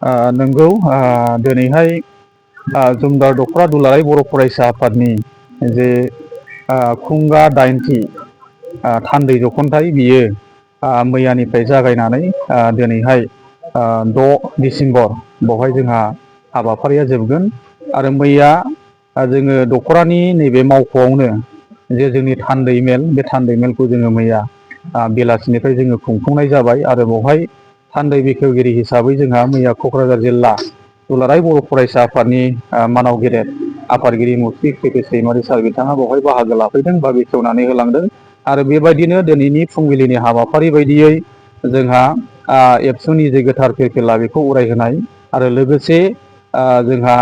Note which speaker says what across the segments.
Speaker 1: नंगौ दिनैहाय जुमदार दख'रा दुलाराय बर' फरायसा आफादनि जे खुंगा 8थि थान्दै जख'न्थाइ बियो मैयानिफ्राय जागायनानै दिनैहाय 6 डिसेम्बर बेवहाय जोंहा हाबाफारिया जोबगोन आरो मैया जोङो दख'रानि नैबे मावख'आवनो जे जोंनि थान्दै मेल बे थान्दै मेलखौ जोङो मैया बेलासिनिफ्राय जोङो खुंफुंनाय जाबाय आरो बेवहाय थान्दै बेखेवगिरि हिसाबै जोंहा मैया क'क्राझार जिल्ला दुलाराय बर' फरायसा आफादनि मानाव गेदेर आफादगिरि मुफ्ति के सैमारि सार बिथाङा बेवहाय बाहागो लाफैदों बा बेखेवनानै होलांदों आरो बेबायदिनो दिनैनि फुंबिलिनि हाबाफारि बायदियै जोंहा एबसुनि जे गोथार फिरफिला बेखौ उरायहोनाय आरो लोगोसे जोंहा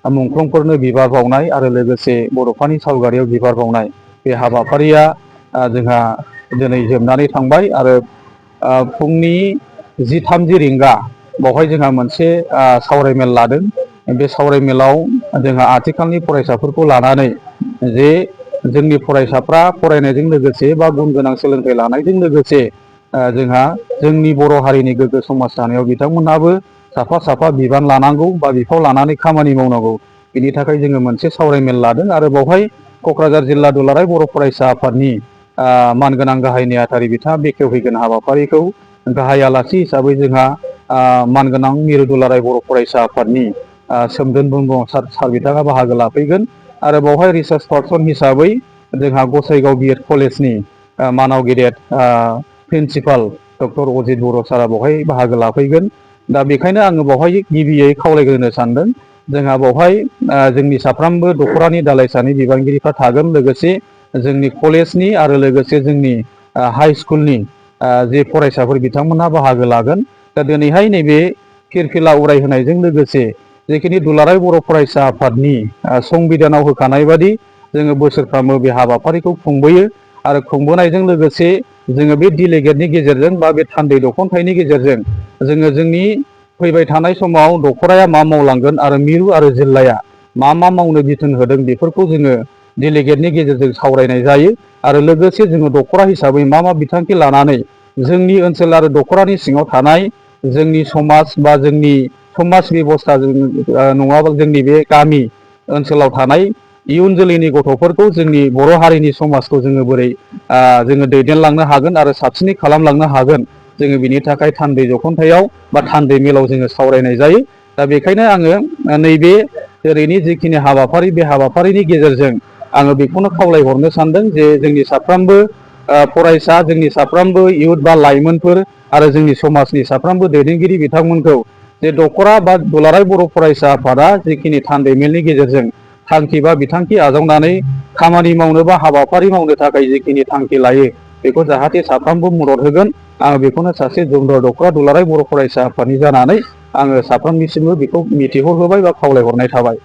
Speaker 1: मुंख्लंफोरनो बिबार बावनाय आरो लोगोसे बड'फानि सावगारियाव बिबार बावनाय बे हाबाफारिया जोंहा दिनै जोबनानै थांबाय आरो फुंनि 10:30 रिंगा बावहाय जोंहा मोनसे सावरायमेल लादों। बे सावरायमेलाव जोंहा आथिखालनि फरायसाफोरखौ लानानै जे जोंनि फरायसाफ्रा फरायनायजों लोगोसे बा गुन गोनां सोलोंथाइ लानायजों लोगोसे जोंहा जोंनि बर' हारिनि गोग्गो समाज दानायाव बिथांमोनहाबो साफा साफा बिबान लानांगौ बा बिफाव लानानै खामानि मावनांगौ। बिनि थाखाय जोङो मोनसे सावरायमेल लादों आरो बेवहाय क'क्राझार जिल्ला दुलाराय बर' फरायसा आफादनि मानगोनां गाहाय नेहाथारि बिथाङा बेखेवहैगोन हाबाफारिखौ गाहाय आलासि हिसाबै जोंहा मानगोनां मिरु दुलाराय बर' फरायसा आफादनि सोमदोन ब्रह्म सार बिथाङा बाहागो लाफैगोन आरो बेवहाय रिसार्च पार्सन हिसाबै जोंहा गसाइगाव बिएड कलेजनि मानाव गेदेर प्रिन्सिपाल डक्टर अजित बर' सारा बेवहाय बाहागो लाफैगोन। दा बेखायनो आङो बेवहाय गिबियै खावलायग्रोनो सानदों जोंहा बेवहाय जोंनि साफ्रोमबो दख'रानि दालाइसानि बिबानगिरिफ्रा थागोन लोगोसे जोंनि कलेजनि आरो लोगोसे जोंनि हाइ स्कुलनि जे फरायसाफोर बिथांमोनहा बाहागो लागोन। दा दिनैहाय नैबे फिरफिला उरायहोनायजों लोगोसे जेखिनि दुलाराय बर' फरायसा आफादनि संबिधानाव होखानाय बादि जोङो बोसोरफ्रामबो बे हाबाफारिखौ खुंबोयो आरो खुंबोनायजों लोगोसे जोङो बे डिलिगेटनि गेजेरजों बा बे थान्दै दख'न्थाइनि गेजेरजों जोङो जोंनि फैबाय थानाय समाव दख'राया मा मावलांगोन आरो मिरु आरो जिल्लाया मा मावनो बिथोन होदों बेफोरखौ जोङो डेलिगेटनि गेजेरजों सावरायनाय जायो आरो लोगोसे जोङो दख'रा हिसाबै मा बिथांखि लानानै जोंनि ओनसोल आरो दख'रानि सिङाव थानाय जोंनि समाज बा जोंनि समाज बेबस्था नङाबा जोंनि बे गामि ओनसोलाव थानाय इयुन जोलैनि गथ'फोरखौ जोंनि बर' हारिनि समाजखौ जोङो बोरै जोङो दैदेनलांनो हागोन आरो साबसिनै खालामलांनो हागोन जोङो बिनि थाखाय थान्दै जख'न्थायाव बा थान्दै मेलाव जोङो सावरायनाय जायो। दा बेखायनो आङो नैबे ओरैनि जिखिनि हाबाफारि बे हाबाफारिनि गेजेरजों आङो बेखौनो खावलायहरनो सानदों जे जोंनि साफ्रोमबो फरायसा जोंनि साफ्रोमबो इयुथ बा लाइमोनफोर आरो जोंनि समाजनि साफ्रोमबो दैदेनगिरि बिथांमोनखौ जे दख'रा बा दुलाराय बर' फरायसा आफादा जिखिनि थान्दै मेलनि गेजेरजों थांखि बा बिथांखि आजावनानै खामानि मावनो बा हाबाफारि मावनो थाखाय जिखिनि थांखि लायो बेखौ जाहाथे साफ्रोमबो मदद होगोन आं बेखौनो सासे जुमदुरार दख'रा दुलाराय बर' फरायसा आफादनि जानानै आङो साफ्रोमनिसिमबो बेखौ मिथिहरहोबाय बा खावलायहरनाय थाबाय।